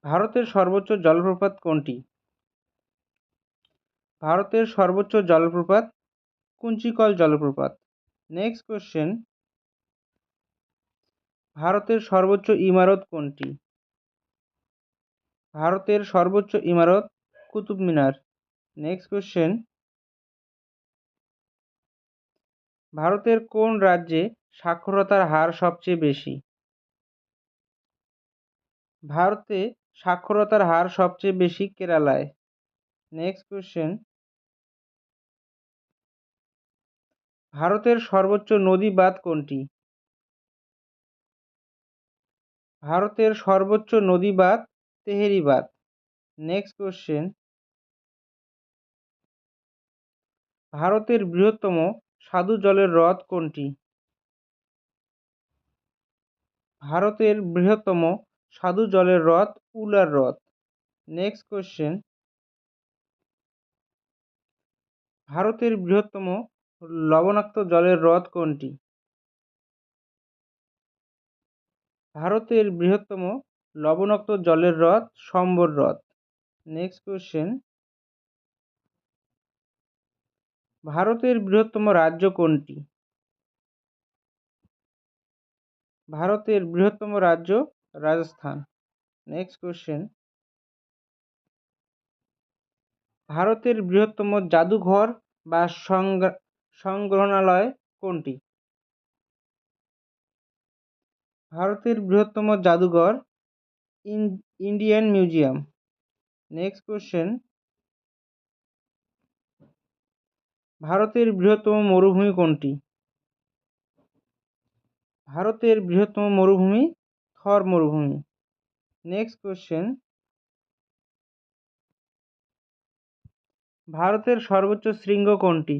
ভারতের সর্বোচ্চ জলপ্রপাত কোনটি? ভারতের সর্বোচ্চ জলপ্রপাত কুঞ্চিকল জলপ্রপাত। নেক্সট কোশ্চেন, ভারতের সর্বোচ্চ ইমারত কোনটি? ভারতের সর্বোচ্চ ইমারত কুতুব মিনার। নেক্সট কোশ্চেন, ভারতের কোন রাজ্যে সাক্ষরতার হার সবচেয়ে বেশি? ভারতে সাক্ষরতার হার সবচেয়ে বেশি কেরালায়। নেক্সট কোশ্চেন, ভারতের সর্বোচ্চ নদী বাঁধ কোনটি? ভারতের সর্বোচ্চ নদী বাঁধ তেহেরি বাঁধ। নেক্সট কোশ্চেন, ভারতের বৃহত্তম স্বাদু জলের হ্রদ কোনটি? ভারতের বৃহত্তম স্বাদু জলের হ্রদ উলার হ্রদ। নেক্সট কোশ্চেন, ভারতের বৃহত্তম লবণাক্ত জলের হ্রদ কোনটি? ভারতের বৃহত্তম লবণাক্ত জলের হ্রদ সম্বর হ্রদ। নেক্সট কোশ্চেন, ভারতের বৃহত্তম রাজ্য কোনটি? ভারতের বৃহত্তম রাজ্য রাজস্থান। নেক্সট কোশ্চেন, ভারতের বৃহত্তম জাদুঘর বা সংগ্রহালয় কোনটি? ভারতের বৃহত্তম জাদুঘর ইন্ডিয়ান মিউজিয়াম। নেক্সট কোশ্চেন, ভারতের বৃহত্তম মরুভূমি কোনটি? ভারতের বৃহত্তম মরুভূমি থর মরুভূমি। নেক্সট কোশ্চেন, ভারতের সর্বোচ্চ শৃঙ্গ কোনটি?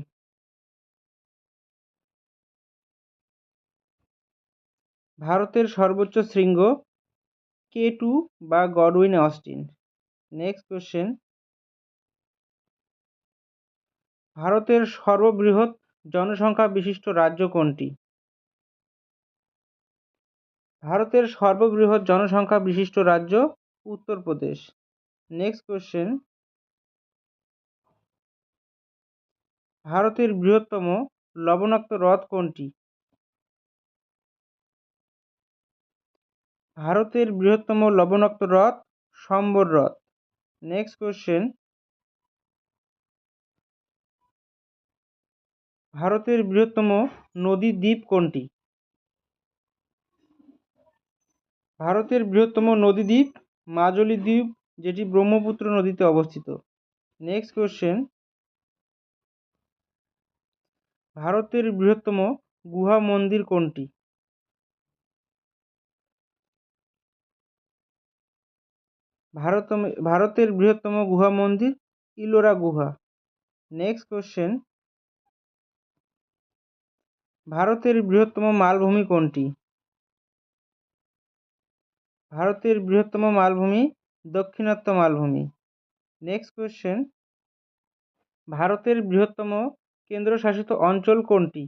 ভারতের সর্বোচ্চ শৃঙ্গ K2 বা গডউইন অস্টিন। নেক্সট কোশ্চেন, ভারতের সর্ববৃহৎ জনসংখ্যা বিশিষ্ট রাজ্য কোনটি? ভারতের সর্ববৃহৎ জনসংখ্যা বিশিষ্ট রাজ্য উত্তরপ্রদেশ। নেক্সট কোশ্চেন, ভারতের বৃহত্তম লবণাক্ত হ্রদ কোনটি? ভারতের বৃহত্তম লবণাক্ত হ্রদ সম্বর হ্রদ। নেক্সট কোশ্চেন, ভারতের বৃহত্তম নদী দ্বীপ কোনটি? ভারতের বৃহত্তম নদী দ্বীপ মাজুলী দ্বীপ, যেটি ব্রহ্মপুত্র নদীতে অবস্থিত। নেক্সট কোশ্চেন, ভারতের বৃহত্তম গুহা মন্দির কোনটি? ভারতের বৃহত্তম গুহা মন্দির ইলোরা গুহা। নেক্সট কোশ্চেন, ভারতের বৃহত্তম মালভূমি কোনটি? ভারতের বৃহত্তম মালভূমি দাক্ষিণাত্য মালভূমি। নেক্সট কোশ্চেন, ভারতের বৃহত্তম কেন্দ্রশাসিত অঞ্চল কোনটি?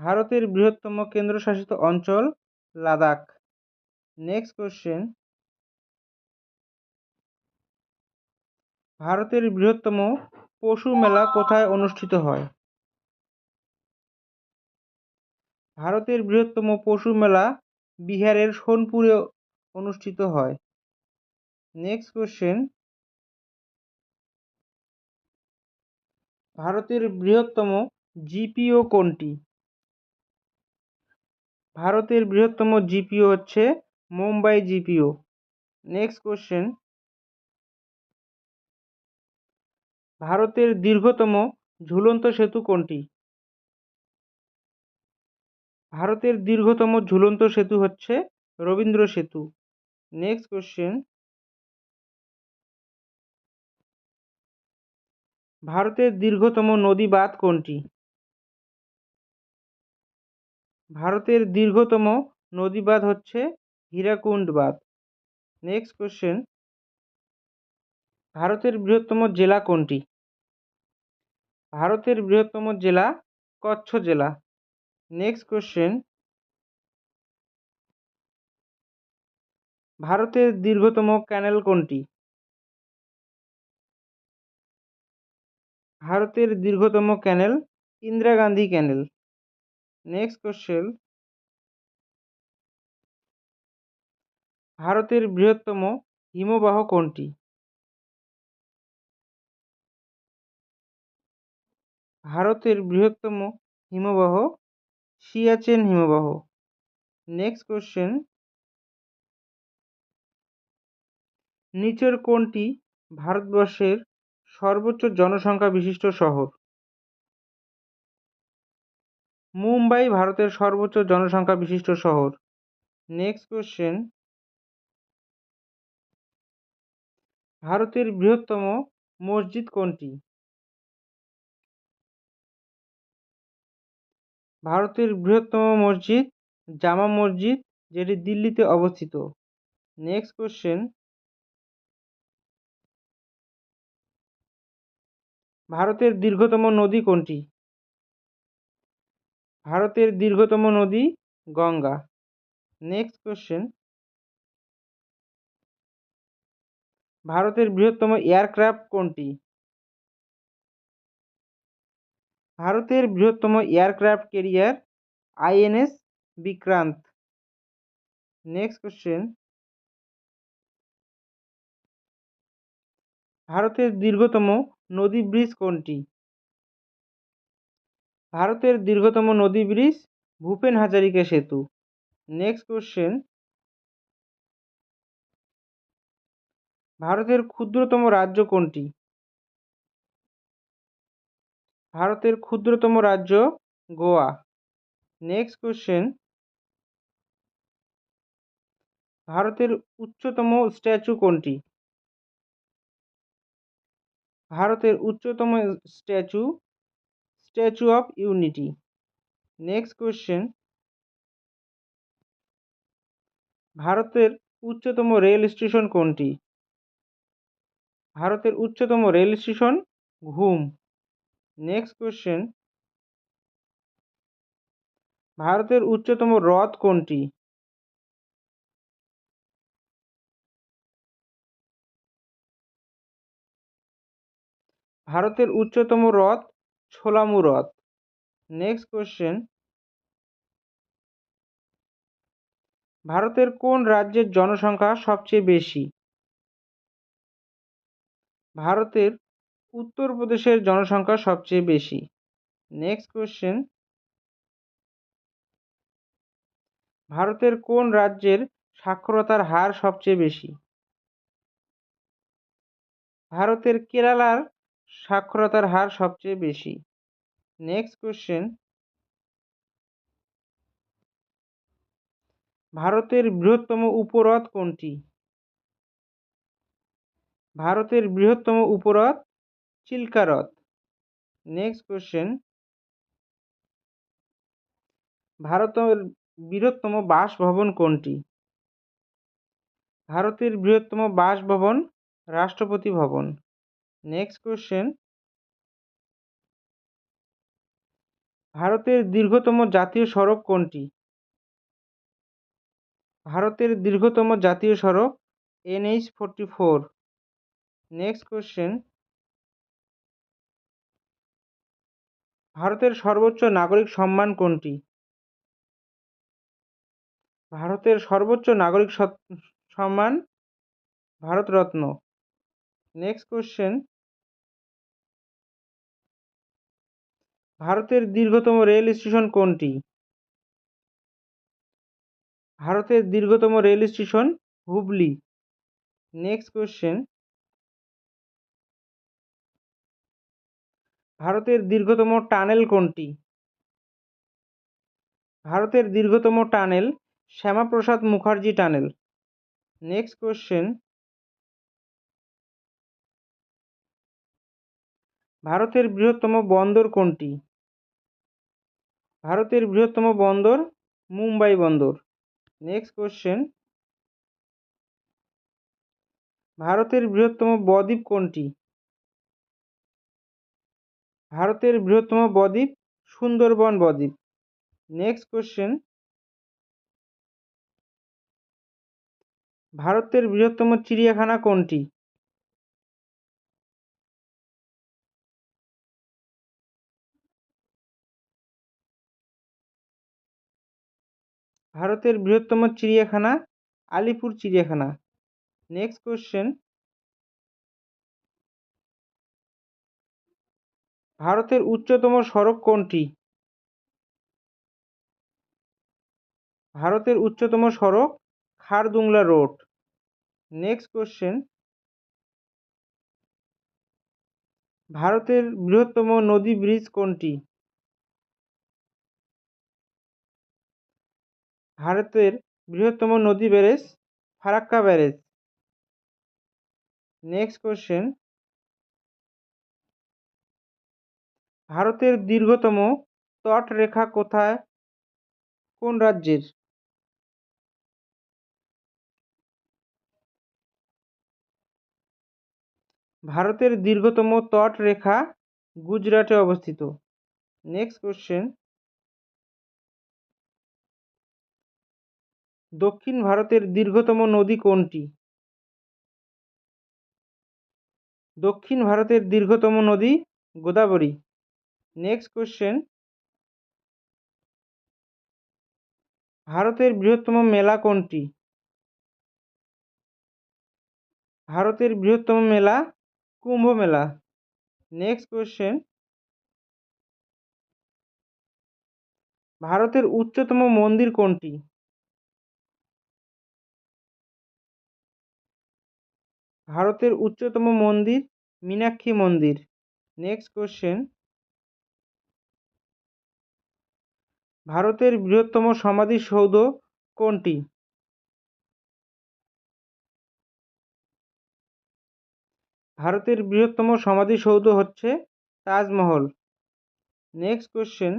ভারতের বৃহত্তম কেন্দ্রশাসিত অঞ্চল লাদাখ। নেক্সট কোশ্চেন, ভারতের বৃহত্তম পশু মেলা কোথায় অনুষ্ঠিত হয়? ভারতের বৃহত্তম পশু মেলা বিহারের সোনপুরে অনুষ্ঠিত হয়। নেক্সট কোশ্চেন, ভারতের বৃহত্তম জিপিও কোনটি? ভারতের বৃহত্তম জিপিও হচ্ছে মুম্বাই জিপিও। নেক্সট কোশ্চেন, ভারতের দীর্ঘতম ঝুলন্ত সেতু কোনটি? ভারতের দীর্ঘতম ঝুলন্ত সেতু হচ্ছে রবীন্দ্র সেতু। নেক্সট কোশ্চেন, ভারতের দীর্ঘতম নদী বাঁধ কোনটি? ভারতের দীর্ঘতম নদী বাঁধ হচ্ছে হীরাকুন্ড বাঁধ। নেক্সট কোশ্চেন, ভারতের বৃহত্তম জেলা কোনটি? ভারতের বৃহত্তম জেলা কচ্ছ জেলা। নেক্সট কোশ্চেন, ভারতের দীর্ঘতম ক্যানেল কোনটি? ভারতের দীর্ঘতম ক্যানেল ইন্দিরা গান্ধী ক্যানেল। নেক্সট কোশ্চেন, ভারতের বৃহত্তম হিমবাহ কোনটি? ভারতের বৃহত্তম হিমবাহ সিয়াচেন হিমবাহ। নেক্সট কোশ্চেন, নিচের কোনটি ভারতবর্ষের সর্বোচ্চ জনসংখ্যা বিশিষ্ট শহর? মুম্বাই ভারতের সর্বোচ্চ জনসংখ্যা বিশিষ্ট শহর। নেক্সট কোশ্চেন, ভারতের বৃহত্তম মসজিদ কোনটি? ভারতের বৃহত্তম মসজিদ জামা মসজিদ, যেটি দিল্লিতে অবস্থিত। নেক্সট কোশ্চেন, ভারতের দীর্ঘতম নদী কোনটি? ভারতের দীর্ঘতম নদী গঙ্গা। নেক্সট কোশ্চেন, ভারতের বৃহত্তম এয়ারক্রাফট কোনটি? ভারতের বৃহত্তম aircraft carrier INS Vikrant. Next question, ভারতের দীর্ঘতম নদী ব্রিজ কোনটি? ভারতের দীর্ঘতম নদী ব্রিজ ভূপেন হাজারিকা সেতু। নেক্সট কোশ্চেন, ভারতের ক্ষুদ্রতম রাজ্য কোনটি? ভারতের ক্ষুদ্রতম রাজ্য গোয়া। নেক্সট কোশ্চেন, ভারতের উচ্চতম স্ট্যাচু কোনটি? ভারতের উচ্চতম statue statue of unity. Next question, ভারতের উচ্চতম রেল স্টেশন কোনটি? ভারতের উচ্চতম রেল স্টেশন ঘুম। নেক্সট কোশ্চেন, ভারতের উচ্চতম হ্রদ কোনটি? ভারতের উচ্চতম হ্রদ ছোলামু হ্রদ। নেক্সট কোশ্চেন, ভারতের কোন রাজ্যের জনসংখ্যা সবচেয়ে বেশি? ভারতের উত্তরপ্রদেশের জনসংখ্যা সবচেয়ে বেশি। নেক্সট কোশ্চেন, ভারতের কোন রাজ্যের সাক্ষরতার হার সবচেয়ে বেশি? ভারতের কেরালার সাক্ষরতার হার সবচেয়ে বেশি। নেক্সট কোশ্চেন, ভারতের বৃহত্তম উপহ্রদ কোনটি? ভারতের বৃহত্তম উপহ্রদ চিল্কা হ্রদ। নেক্সট কোশ্চেন, ভারতের বৃহত্তম বাসভবন কোনটি? ভারতের বৃহত্তম বাসভবন রাষ্ট্রপতি ভবন। নেক্সট কোশ্চেন, ভারতের দীর্ঘতম জাতীয় সড়ক কোনটি? ভারতের দীর্ঘতম জাতীয় সড়ক NH-44। নেক্সট কোশ্চেন, ভারতের সর্বোচ্চ নাগরিক সম্মান কোনটি? ভারতের সর্বোচ্চ নাগরিক সম্মান ভারতরত্ন। নেক্সট কোশ্চেন, ভারতের দীর্ঘতম রেল স্টেশন কোনটি? ভারতের দীর্ঘতম rail station Hubli. Next question, ভারতের দীর্ঘতম টানেল কোনটি? ভারতের দীর্ঘতম tunnel Shyamaprasad Mukherjee tunnel. Next question, ভারতের বৃহত্তম বন্দর কোনটি? ভারতের বৃহত্তম বন্দর মুম্বাই বন্দর। নেক্সট কোশ্চেন, ভারতের বৃহত্তম বদ্বীপ কোনটি? ভারতের বৃহত্তম বদ্বীপ সুন্দরবন বদ্বীপ। নেক্সট কোশ্চেন, ভারতের বৃহত্তম চিড়িয়াখানা কোনটি? ভারতের বৃহত্তম চিড়িয়াখানা আলিপুর চিড়িয়াখানা। নেক্সট কোশ্চেন, ভারতের উচ্চতম সড়ক কোনটি? ভারতের উচ্চতম সড়ক খারদুংলা রোড। নেক্সট কোশ্চেন, ভারতের বৃহত্তম নদী ব্রিজ কোনটি? ভারতের বৃহত্তম নদী barrage Farakka barrage. Next question, ভারতের দীর্ঘতম তটরেখা কোথায়, কোন রাজ্যের? ভারতের দীর্ঘতম তটরেখা গুজরাটে অবস্থিত। নেক্সট কোশ্চেন, দক্ষিণ ভারতের দীর্ঘতম নদী কোনটি? দক্ষিণ ভারতের দীর্ঘতম নদী গোদাবরী। নেক্সট কোশ্চেন, ভারতের বৃহত্তম মেলা কোনটি? ভারতের বৃহত্তম মেলা কুম্ভ মেলা। নেক্সট কোশ্চেন, ভারতের উচ্চতম মন্দির কোনটি? ভারতের উচ্চতম মন্দির মীনাক্ষী মন্দির। নেক্সট কোশ্চেন, ভারতের বৃহত্তম সমাধিসৌধ কোনটি? ভারতের বৃহত্তম সমাধিসৌধ হচ্ছে তাজমহল। নেক্সট কোশ্চেন,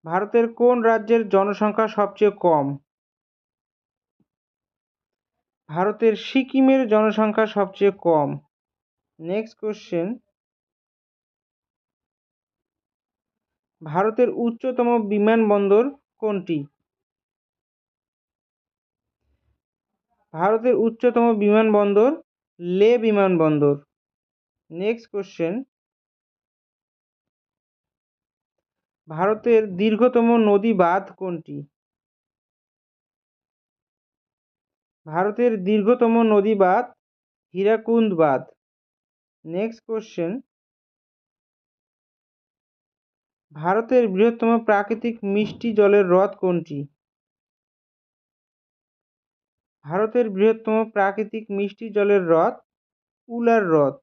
ভারতের কোন রাজ্যের জনসংখ্যা সবচেয়ে কম? ভারতের সিকিমের জনসংখ্যা সবচেয়ে কম। নেক্সট কোশ্চেন, ভারতের উচ্চতম বিমানবন্দর কোনটি? ভারতের উচ্চতম বিমানবন্দর লে বিমানবন্দর। নেক্সট কোশ্চেন, ভারতের দীর্ঘতম নদী বাঁধ কোনটি? ভারতের দীর্ঘতম নদী বাঁধ হীরাকুন্দ বাঁধ। নেক্সট কোশ্চেন, ভারতের বৃহত্তম প্রাকৃতিক মিষ্টি জলের হ্রদ কোনটি? ভারতের বৃহত্তম প্রাকৃতিক মিষ্টি জলের হ্রদ উলার হ্রদ।